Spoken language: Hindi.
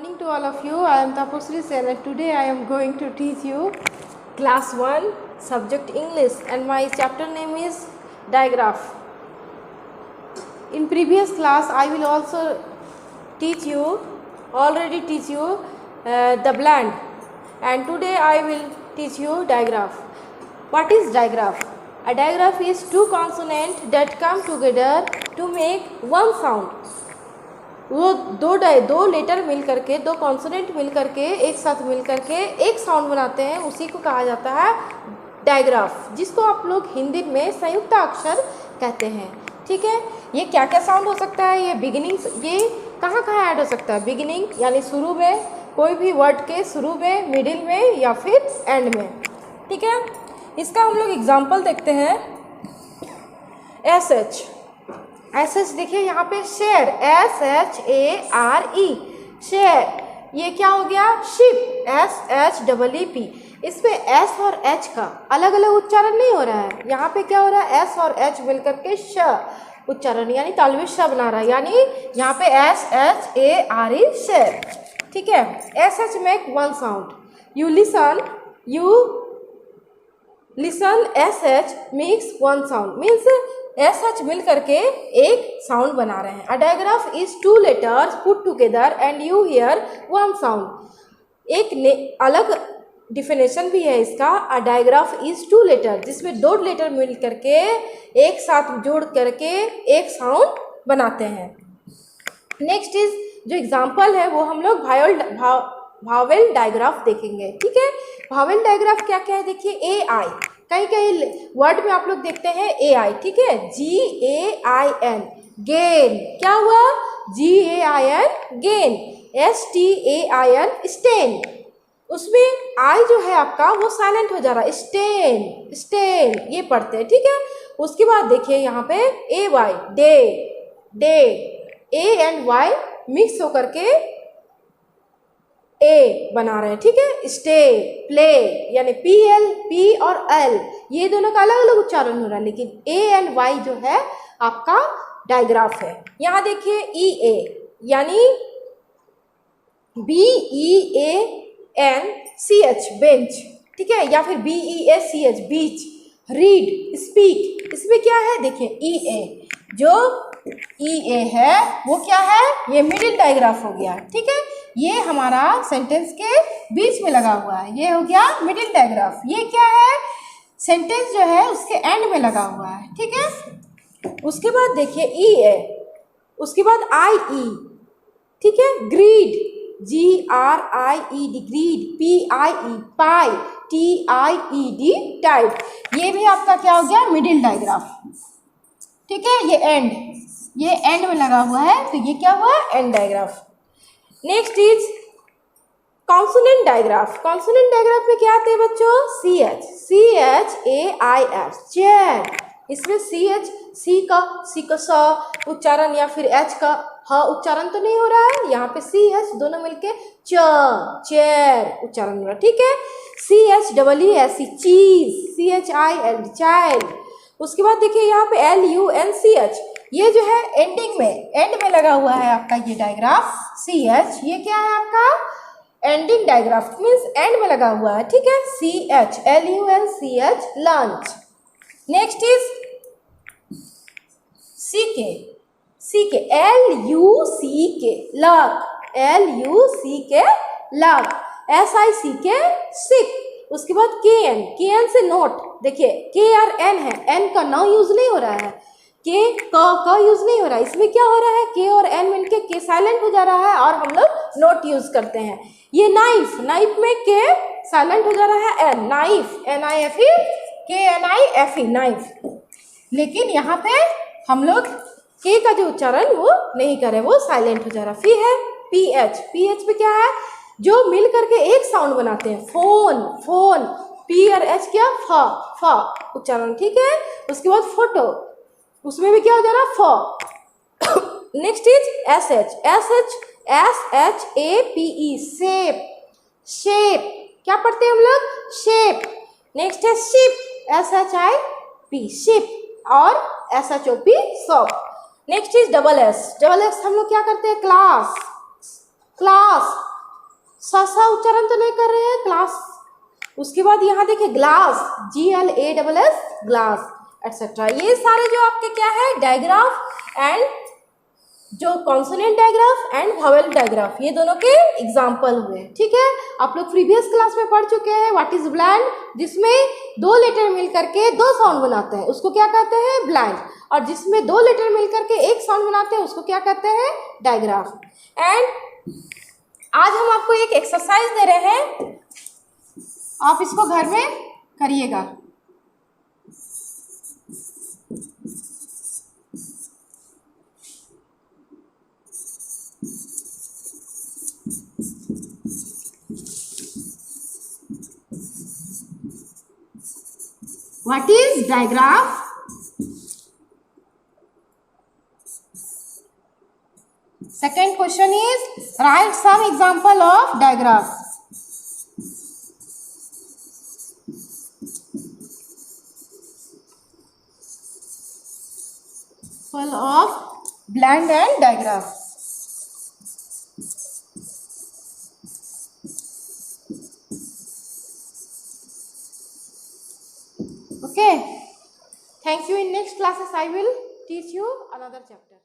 Morning to all of you. I am Taposri Sen and today I am going to teach you class 1 subject English and my chapter name is Digraph. In previous class I will also already teach you the blend, and today I will teach you digraph. What is digraph? A digraph is two consonants that come together to make one sound. वो दो लेटर मिल करके, दो कॉन्सोनेंट मिल करके एक साथ मिल करके एक साउंड बनाते हैं, उसी को कहा जाता है डायग्राफ, जिसको आप लोग हिंदी में संयुक्त अक्षर कहते हैं. ठीक है, ये क्या क्या साउंड हो सकता है? ये बिगिनिंग, ये कहाँ कहाँ ऐड हो सकता है? बिगिनिंग यानी शुरू में, कोई भी वर्ड के शुरू में, मिडिल में या फिर एंड में. ठीक है, इसका हम लोग एग्जाम्पल देखते हैं. एस देखिए यहाँ पे शेर, SHARE, शेर. ये क्या हो गया? Ship, SHEEP. इसमें एस और एच का अलग अलग उच्चारण नहीं हो रहा है. यहाँ पे क्या हो रहा है? एस और एच मिल करके श उच्चारण यानी तालव्य श बना रहा है, यानी यहाँ पे SHARE शेर. ठीक है, SH make one sound. You listen SH makes one sound, means SH मिल करके एक साउंड बना रहे हैं. A digraph is two letters put together and you hear one sound. एक अलग डिफिनेशन भी है इसका. A digraph is two letter, जिसमें दो लेटर मिल करके एक साथ जोड़ करके एक साउंड बनाते हैं. नेक्स्ट इज, जो एग्जाम्पल है वो हम लोग भावेल डायग्राफ देखेंगे. ठीक है, भावेल डायग्राफ क्या क्या है देखिए. AI, कई कई वर्ड में आप लोग देखते हैं AI. ठीक है, GAIN, गेन. क्या हुआ? GAIN, gain. STAIN, stain. उसमें आई जो है आपका वो साइलेंट हो जा रहा है. स्टेन ये पढ़ते हैं. ठीक है, उसके बाद देखिए यहाँ पे AY, day. A and Y mix होकर के ए बना रहे हैं. ठीक है, स्टे, प्ले, यानी PL, P और L ये दोनों का अलग अलग उच्चारण हो रहा है, लेकिन A एंड Y जो है आपका डायग्राफ है. यहाँ देखिए EA यानी BEANCH, बेंच. ठीक है, या फिर BEACH, बीच. Read, speak. इसमें क्या है देखिए EA, जो EA है वो क्या है? ये मिडिल डायग्राफ हो गया. ठीक है, ये हमारा सेंटेंस के बीच में लगा हुआ है, ये हो गया मिडिल डायग्राफ. ये क्या है? सेंटेंस जो है उसके एंड में लगा हुआ है. ठीक है, उसके बाद देखिए EA, उसके बाद IE. ठीक है, greed, GRIED, greed. PIE, pie. TIED, tied. ये भी आपका क्या हो गया? Middle digraph. ठीक है, ये एंड में लगा हुआ है, तो ये क्या हुआ? And digraph. Next is consonant digraph. Consonant digraph में क्या आते हैं बच्चों? CHAIR, chair. इसमें सी का स उच्चारण या फिर H का ह उच्चारण तो नहीं हो रहा है. यहाँ पे CH दोनों मिलके चेयर उच्चारण हो रहा है. ठीक है, CHEESE, चीज. CHILD, child. उसके बाद देखिए यहाँ पे LUNCH, ये जो है एंड में लगा हुआ है आपका ये डायग्राफ. CH ये क्या है आपका? एंडिंग डायग्राफ, मीन्स एंड में लगा हुआ है. ठीक है, CH, LUNCH, lunch. Next is CK, LUCK, luck. LUCK, luck. SICK, सिक. उसके बाद KN से नोट. देखिए K और N है, N का ना यूज नहीं हो रहा है, का यूज नहीं हो रहा है. इसमें क्या हो रहा है? K और N मिलके K साइलेंट हो जा रहा है और हम लोग नोट यूज करते हैं. ये नाइफ में K साइलेंट हो जा रहा है, N, knife, NIFE, KNIFE, knife. लेकिन यहाँ पे हम लोग K का जो उच्चारण वो नहीं करे, वो साइलेंट हो जा रहा. फिर है PH पे क्या है? जो मिल करके एक साउंड बनाते हैं. फोन. P और H क्या? फ उच्चारण. ठीक है, उसके बाद फोटो, उसमें भी क्या हो जा रहा है? फ. Next is SHAPE, shape. क्या पढ़ते हैं हम लोग? शेप. नेक्स्ट है शिप, SHIP, शिप, और SHOP, shop. Next is double S हम लोग क्या करते हैं? क्लास. सा उच्चारण तो नहीं कर रहे हैं क्लास। उसके बाद यहाँ देखिए ग्लास, GLASS, ग्लास एटसेट्रा। ये सारे जो आपके क्या है डायग्राफ एंड जो consonant digraph and vowel digraph, ये दोनों के एग्जाम्पल हुए। ठीक है, आप लोग प्रीवियस क्लास में पढ़ चुके हैं व्हाट इज ब्लैंड, जिसमें दो लेटर मिल करके दो साउंड बनाते हैं उसको क्या कहते हैं ब्लैंड, और जिसमें दो लेटर मिल करके एक साउंड बनाते हैं उसको क्या कहते हैं डायग्राफ। एंड आज हम आपको एक एक्सरसाइज दे रहे हैं, आप इसको घर में करिएगा। What is digraph? Second question is write some example of digraph. Full of blend and digraph. Okay. Thank you. In next classes I will teach you another chapter.